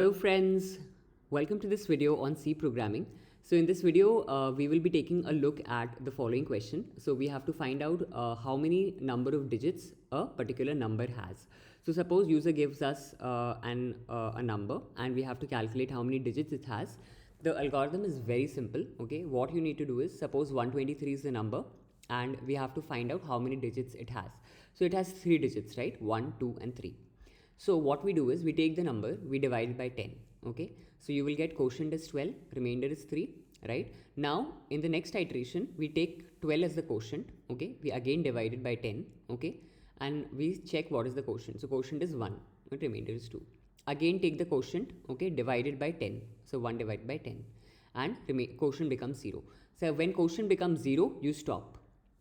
Hello friends, welcome to this video on C programming. So in this video, we will be taking a look at the following question. So we have to find out how many number of digits a particular number has. So suppose user gives us a number and we have to calculate how many digits it has. The algorithm is very simple. Okay, what you need to do is suppose 123 is the number and we have to find out how many digits it has. So it has 3 digits, right? 1, 2 and 3. So what we do is we take the number, we divide it by 10. Okay. So you will get quotient is 12, remainder is 3, right? Now in the next iteration, we take 12 as the quotient. Okay. We again divide it by 10. Okay. And we check what is the quotient. So quotient is 1, but remainder is 2. Again take the quotient, okay, divided by 10. So 1 divided by 10 and quotient becomes 0. So when quotient becomes 0, you stop.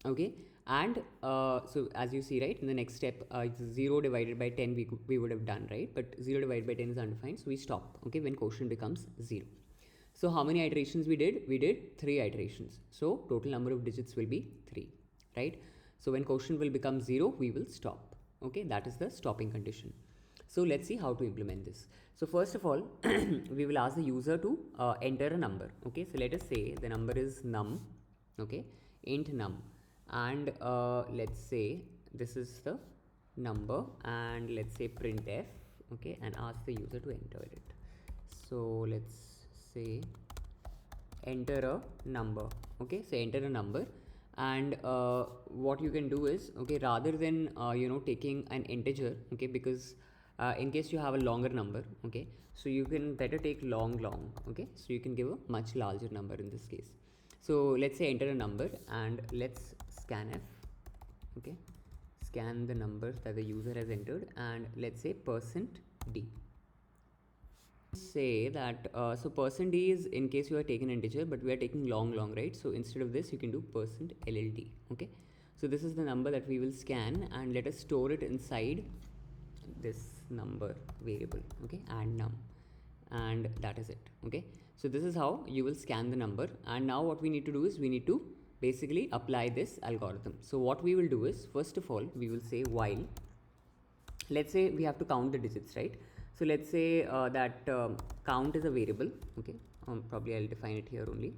Okay. And so as you see, right, in the next step, 0 divided by 10 we would have done, right? But 0 divided by 10 is undefined, so we stop, okay, when quotient becomes 0. So how many iterations we did? We did 3 iterations. So total number of digits will be 3, right? So when quotient will become 0, we will stop, okay? That is the stopping condition. So let's see how to implement this. So first of all, we will ask the user to enter a number, okay? So let us say the number is num, okay, int num, and let's say this is the number, and let's say printf, okay, and ask the user to enter it. So let's say enter a number, okay, so enter a number, and what you can do is, okay, rather than taking an integer, okay, because in case you have a longer number, okay, so you can better take long, okay, so you can give a much larger number in this case. So let's say enter a number and let's scanf, okay, scan the number that the user has entered, and let's say %d. Say that so %d is in case you are taking integer, but we are taking long, right? So instead of this you can do %lld, okay. So this is the number that we will scan, and let us store it inside this number variable, okay, and num, and that is it, okay. So this is how you will scan the number, and now what we need to do is we need to basically apply this algorithm. So what we will do is, first of all, we will say while, let's say we have to count the digits, right? So let's say that count is a variable, okay, probably I'll define it here only.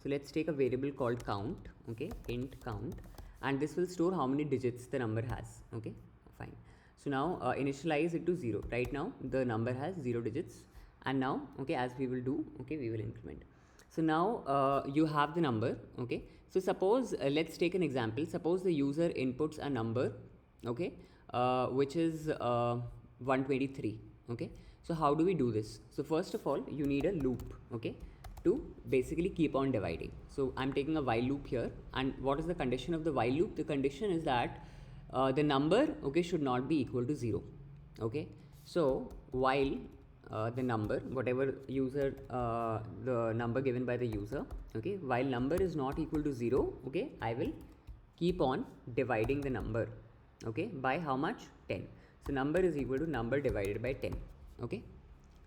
So let's take a variable called count, okay, int count, and this will store how many digits the number has, okay, fine. So now initialize it to 0. Right now the number has 0 digits, and now, okay, as we will do, okay, we will increment. So now you have the number, okay. So suppose let's take an example. Suppose the user inputs a number, okay, which is 123, okay. So how do we do this? So first of all, you need a loop, okay, to basically keep on dividing. So I'm taking a while loop here, and what is the condition of the while loop? The condition is that the number, okay, should not be equal to 0, okay. So while the number, whatever user the number given by the user, okay, while number is not equal to 0, okay, I will keep on dividing the number, okay, by how much? 10. So number is equal to number divided by 10, okay.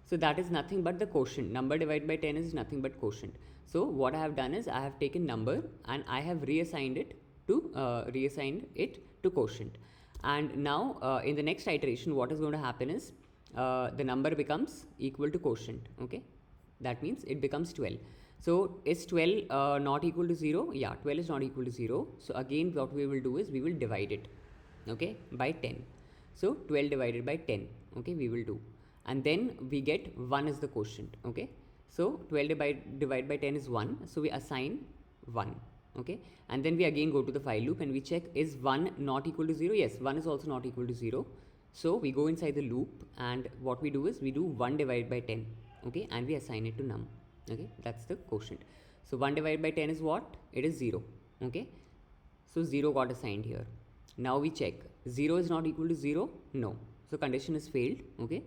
So that is nothing but the quotient. Number divided by 10 is nothing but quotient. So what I have done is I have taken number and I have reassigned it to quotient. And now in the next iteration, what is going to happen is the number becomes equal to quotient, okay. That means it becomes 12. So is 12 not equal to 0? Yeah, 12 is not equal to 0. So again what we will do is we will divide it, okay, by 10. So 12 divided by 10, okay, we will do, and then we get 1 as the quotient, okay. So 12 divided by 10 is 1, so we assign 1, okay, and then we again go to the while loop and we check, is 1 not equal to 0? Yes, 1 is also not equal to 0. So we go inside the loop, and what we do is we do 1 divided by 10, okay, and we assign it to num, okay, that's the quotient. So 1 divided by 10 is what? It is 0, okay. So 0 got assigned here. Now we check, 0 is not equal to 0? No. So condition is failed, okay.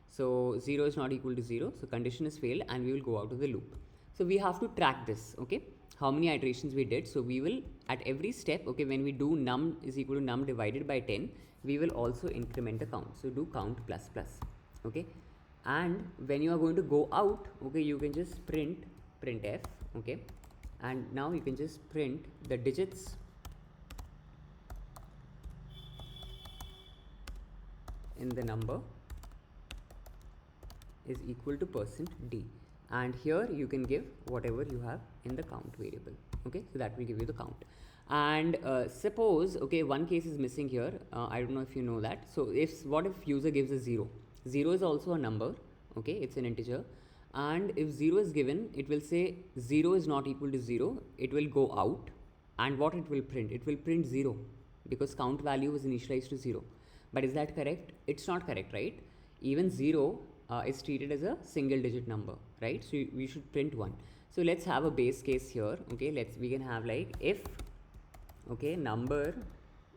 So 0 is not equal to 0, so condition is failed, and we will go out of the loop. So we have to track this, okay, how many iterations we did. So we will, at every step, okay, when we do num is equal to num divided by 10, we will also increment the count. So do count plus plus, okay. And when you are going to go out, okay, you can just printf, okay, and now you can just print the digits in the number is equal to %d, and here you can give whatever you have in the count variable. Okay, so that will give you the count. And suppose, okay, one case is missing here. I don't know if you know that. So what if user gives a 0? 0 is also a number. Okay, it's an integer. And if 0 is given, it will say 0 is not equal to 0. It will go out, and what it will print? It will print 0, because count value was initialized to 0. But is that correct? It's not correct, right? Even 0 is treated as a single digit number, right? So we should print 1. So let's have a base case here. Okay, we can have like if, okay, number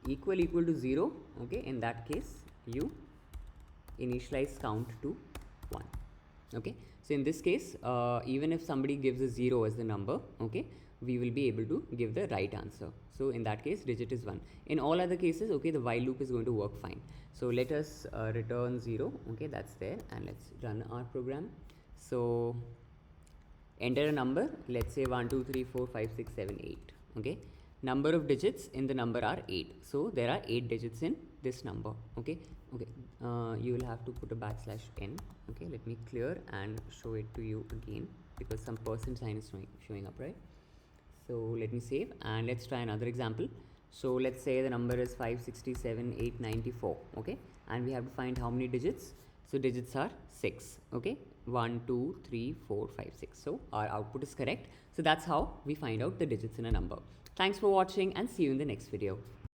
equal to 0, okay, in that case you initialize count to 1. Okay, so in this case, even if somebody gives a 0 as the number, okay, we will be able to give the right answer. So in that case, digit is 1. In all other cases, okay, the while loop is going to work fine. So let us return 0. Okay, that's there, and let's run our program. So enter a number. Let's say 1 2 3 4 5 6 7 8. Okay, number of digits in the number are 8. So there are 8 digits in this number. Okay, you will have to put a \n. Okay, let me clear and show it to you again, because some % sign is showing up, right? So let me save, and let's try another example. So let's say the number is 567 894. Okay, and we have to find how many digits. So digits are 6. Okay, 1 2 3 4 5 6. So our output is correct. So that's how we find out the digits in a number. Thanks for watching, and see you in the next video.